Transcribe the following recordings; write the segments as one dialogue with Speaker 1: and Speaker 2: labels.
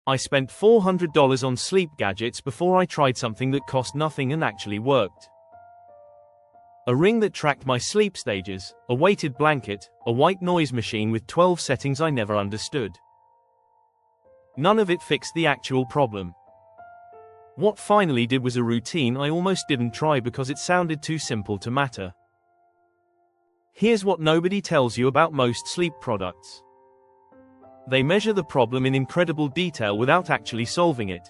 Speaker 1: I spent $400 on sleep gadgets before I tried something that cost nothing and actually worked. A ring that tracked my sleep stages, a weighted blanket, a white noise machine with 12 settings I never understood. None of it fixed the actual problem. What finally did was a routine I almost didn't try because it sounded too simple to matter. Here's what nobody tells you about most sleep products. They measure the problem in incredible detail without actually solving it.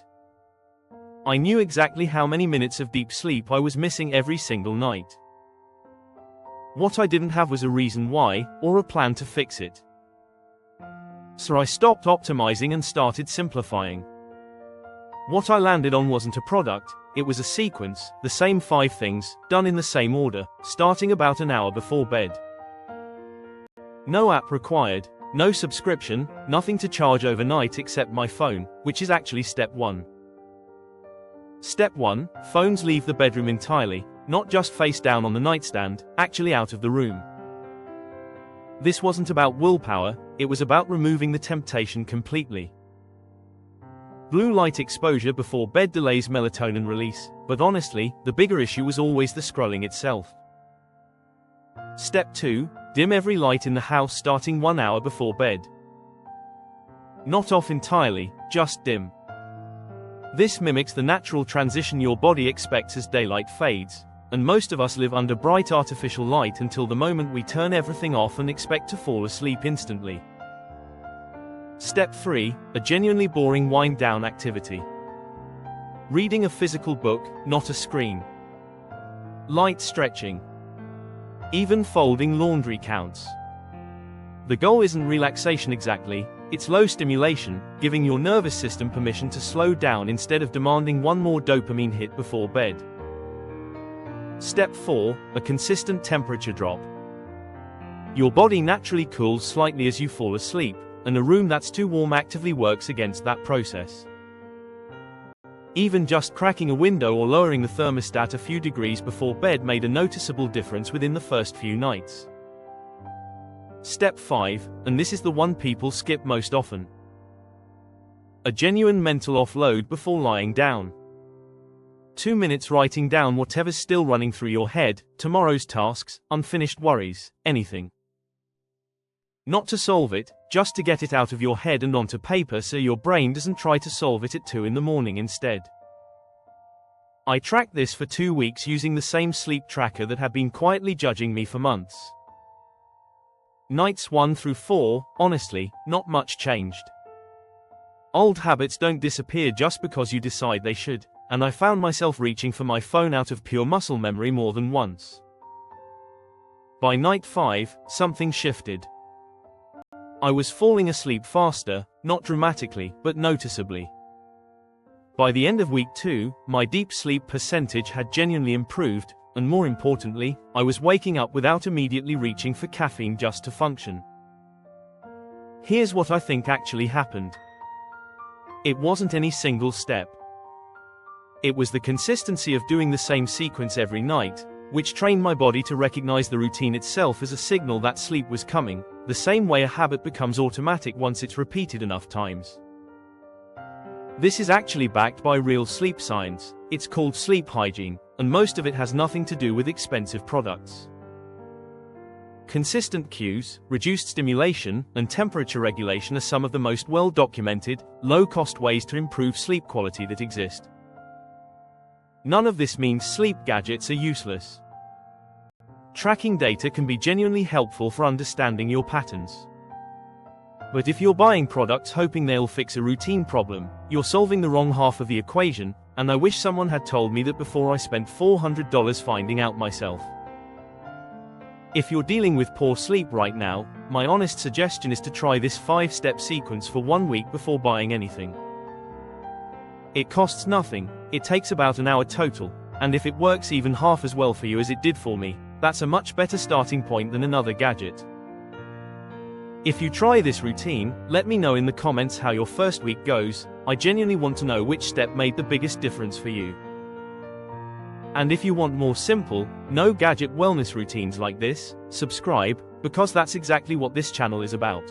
Speaker 1: I knew exactly how many minutes of deep sleep I was missing every single night. What I didn't have was a reason why, or a plan to fix it. So I stopped optimizing and started simplifying. What I landed on wasn't a product, it was a sequence, the same 5 things, done in the same order, starting about an hour before bed. No app required, no subscription, nothing to charge overnight except my phone, which is actually step 1. Step 1, phones leave the bedroom entirely, not just face down on the nightstand, actually out of the room. This wasn't about willpower, it was about removing the temptation completely. Blue light exposure before bed delays melatonin release, but honestly, the bigger issue was always the scrolling itself. Step 2, dim every light in the house starting 1 hour before bed. Not off entirely, just dim. This mimics the natural transition your body expects as daylight fades, and most of us live under bright artificial light until the moment we turn everything off and expect to fall asleep instantly. Step 3, a genuinely boring wind-down activity. Reading a physical book, not a screen. Light stretching. Even folding laundry counts. The goal isn't relaxation exactly, it's low stimulation, giving your nervous system permission to slow down instead of demanding one more dopamine hit before bed. Step 4, a consistent temperature drop. Your body naturally cools slightly as you fall asleep, and a room that's too warm actively works against that process. Even just cracking a window or lowering the thermostat a few degrees before bed made a noticeable difference within the first few nights. Step 5, and this is the one people skip most often. A genuine mental offload before lying down. 2 minutes writing down whatever's still running through your head, tomorrow's tasks, unfinished worries, anything. Not to solve it, just to get it out of your head and onto paper so your brain doesn't try to solve it at 2 in the morning instead. I tracked this for 2 weeks using the same sleep tracker that had been quietly judging me for months. Nights 1 through 4, honestly, not much changed. Old habits don't disappear just because you decide they should, and I found myself reaching for my phone out of pure muscle memory more than once. By night 5, something shifted. I was falling asleep faster, not dramatically, but noticeably. By the end of week 2, my deep sleep percentage had genuinely improved, and more importantly, I was waking up without immediately reaching for caffeine just to function. Here's what I think actually happened. It wasn't any single step. It was the consistency of doing the same sequence every night, which trained my body to recognize the routine itself as a signal that sleep was coming, the same way a habit becomes automatic once it's repeated enough times. This is actually backed by real sleep science, it's called sleep hygiene, and most of it has nothing to do with expensive products. Consistent cues, reduced stimulation, and temperature regulation are some of the most well-documented, low-cost ways to improve sleep quality that exist. None of this means sleep gadgets are useless. Tracking data can be genuinely helpful for understanding your patterns. But if you're buying products hoping they'll fix a routine problem, you're solving the wrong half of the equation, and I wish someone had told me that before I spent $400 finding out myself. If you're dealing with poor sleep right now, my honest suggestion is to try this 5-step sequence for 1 week before buying anything. It costs nothing, it takes about an hour total, and if it works even half as well for you as it did for me, that's a much better starting point than another gadget. If you try this routine, let me know in the comments how your first week goes. I genuinely want to know which step made the biggest difference for you. And if you want more simple, no gadget wellness routines like this, subscribe, because that's exactly what this channel is about.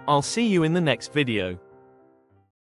Speaker 1: I'll see you in the next video.